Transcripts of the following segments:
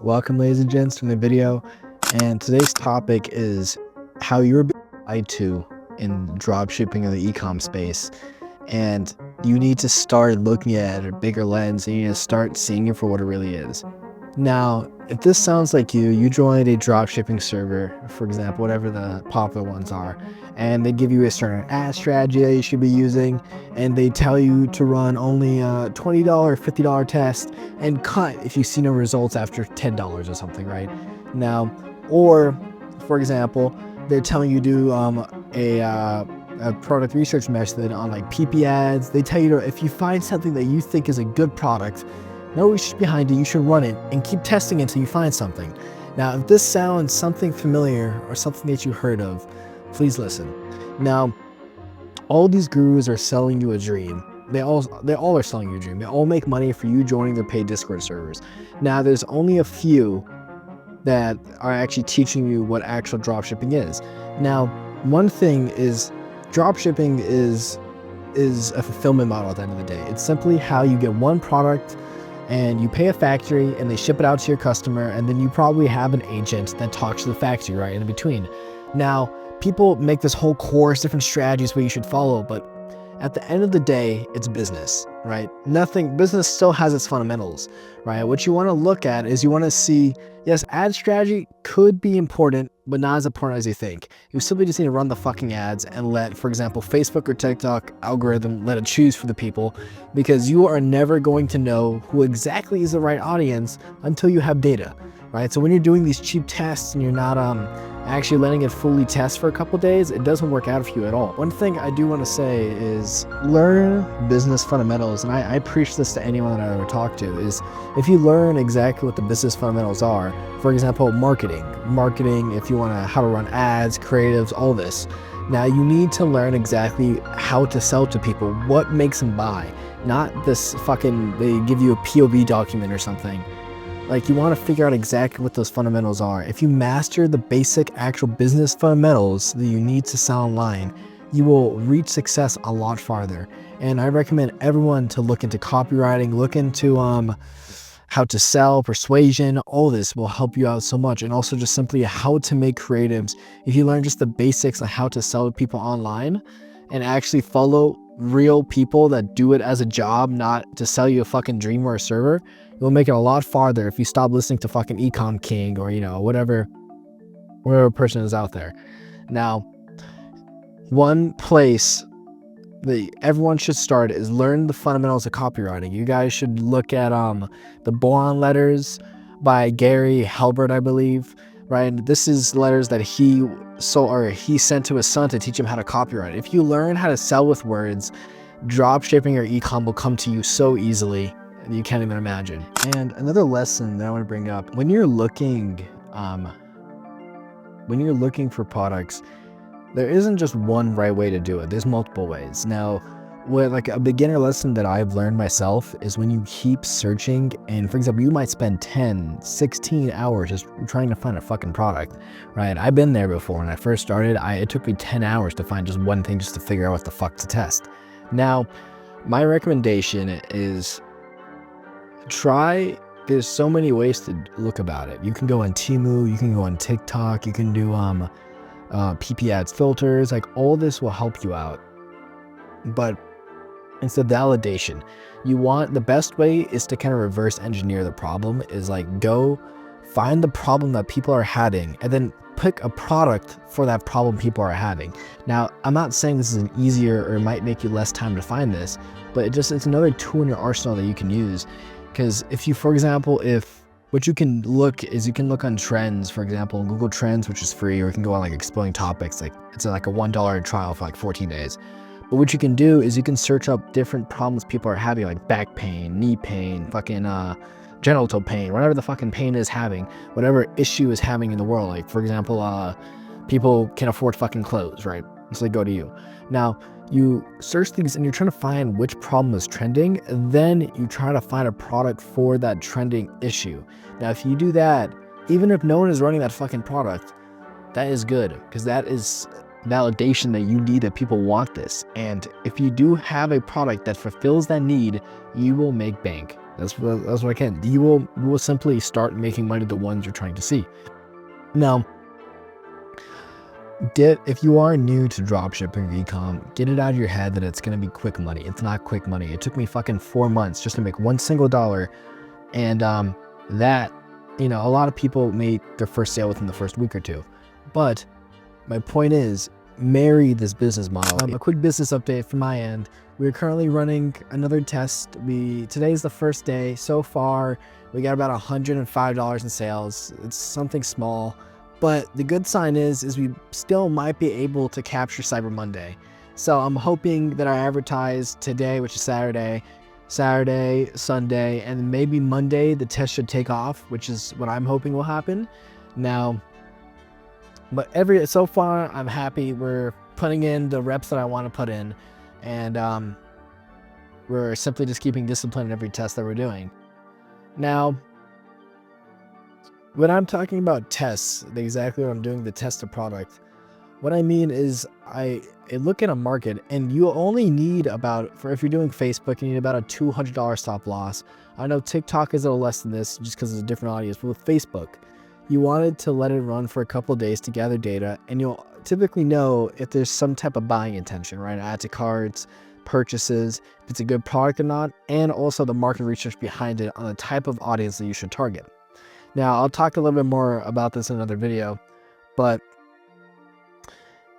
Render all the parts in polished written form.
Welcome, ladies and gents, to the video. And today's topic is how you're being lied to in dropshipping in the e-com space. And you need to start looking at a bigger lens, and you need to start seeing it for what it really is. Now, if this sounds like you joined a dropshipping server, for example, whatever the popular ones are, and they give you a certain ad strategy that you should be using, and they tell you to run only a $20, $50 test and cut if you see no results after $10 or something, right? Now, or for example, they're telling you to do a product research method on like PP ads. They tell you to, if you find something that you think is a good product, no research behind it, you should run it and keep testing it until you find something. Now, if this sounds something familiar or something that you heard of, please listen. Now, all these gurus are selling you a dream. They all are selling you a dream. They all make money for you joining their paid Discord servers. Now, there's only a few that are actually teaching you what actual dropshipping is. Now, one thing is dropshipping is a fulfillment model at the end of the day. It's simply how you get one product and you pay a factory and they ship it out to your customer, and then you probably have an agent that talks to the factory right in between. Now, people make this whole course, different strategies where you should follow, but at the end of the day, it's business, right? Business still has its fundamentals, right? What you want to look at is you want to see, yes, ad strategy could be important, but not as important as you think. You simply just need to run the fucking ads and let, for example, Facebook or TikTok algorithm, let it choose for the people, because you are never going to know who exactly is the right audience until you have data, right? So when you're doing these cheap tests and you're not actually letting it fully test for a couple days, it doesn't work out for you at all. One thing I do want to say is learn business fundamentals, and I preach this to anyone that I ever talk to, is if you learn exactly what the business fundamentals are, for example, marketing, if you want to, how to run ads, creatives, all this. Now you need to learn exactly how to sell to people, what makes them buy, not this fucking, they give you a POV document or something. Like, you want to figure out exactly what those fundamentals are. If you master the basic actual business fundamentals that you need to sell online, you will reach success a lot farther. And I recommend everyone to look into copywriting, look into how to sell, persuasion. All this will help you out so much. And also just simply how to make creatives. If you learn just the basics on how to sell to people online and actually follow real people that do it as a job, not to sell you a fucking dream or a server, you'll make it a lot farther if you stop listening to fucking Ecom King or, you know, whatever person is out there. Now, one place that everyone should start is learn the fundamentals of copywriting. You guys should look at the Boron letters by Gary Halbert, I believe, right? This is letters that he sent to his son to teach him how to copyright. If you learn how to sell with words, dropshipping or ecom will come to you so easily you can't even imagine. And another lesson that I want to bring up, when you're looking for products, there isn't just one right way to do it. There's multiple ways. Now, what like a beginner lesson that I've learned myself is when you keep searching, and for example, you might spend 10, 16 hours just trying to find a fucking product, right? I've been there before. When I first started, it took me 10 hours to find just one thing just to figure out what the fuck to test. Now, my recommendation is there's so many ways to look about it. You can go on Temu, you can go on TikTok, you can do PP ads filters, like all this will help you out. But it's the validation. The best way is to kind of reverse engineer the problem, is like go find the problem that people are having and then pick a product for that problem people are having. Now, I'm not saying this is an easier or it might make you less time to find this, but it's another tool in your arsenal that you can use. Because if you, for example, what you can look on trends, for example, Google Trends, which is free, or you can go on like Exploding Topics, like it's like a $1 trial for like 14 days. But what you can do is you can search up different problems people are having, like back pain, knee pain, fucking genital pain, whatever the fucking pain is having, whatever issue is having in the world. Like, for example, people can't afford fucking clothes, right? So they go to you. Now, you search things and you're trying to find which problem is trending, and then you try to find a product for that trending issue. Now, if you do that, even if no one is running that fucking product, that is good, because that is validation that you need, that people want this. And if you do have a product that fulfills that need, you will make bank. That's what I can. You will simply start making money the ones you're trying to see. Now, if you are new to dropshipping or ecom, get it out of your head that it's gonna be quick money. It's not quick money. It took me fucking 4 months just to make one single dollar, and that, a lot of people made their first sale within the first week or two. But my point is, marry this business model. A quick business update from my end. We're currently running another test. Today's the first day. So far, we got about $105 in sales. It's something small, but the good sign is we still might be able to capture Cyber Monday. So I'm hoping that I advertise today, which is Saturday, Sunday, and maybe Monday the test should take off, which is what I'm hoping will happen. Now, but so far I'm happy. We're putting in the reps that I want to put in, and we're simply just keeping discipline in every test that we're doing. Now, when I'm talking about tests, exactly what I'm doing, the test of product, what I mean is I look at a market, and you only need if you're doing Facebook, you need about a $200 stop loss. I know TikTok is a little less than this just because it's a different audience, but with Facebook, you wanted to let it run for a couple of days to gather data, and you'll typically know if there's some type of buying intention, right? Add to carts, purchases, if it's a good product or not, and also the market research behind it on the type of audience that you should target. Now, I'll talk a little bit more about this in another video, but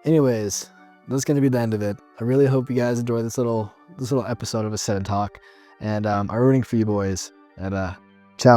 anyways, that's going to be the end of it. I really hope you guys enjoy this little episode of a Set and Talk, and I'm rooting for you boys, and ciao.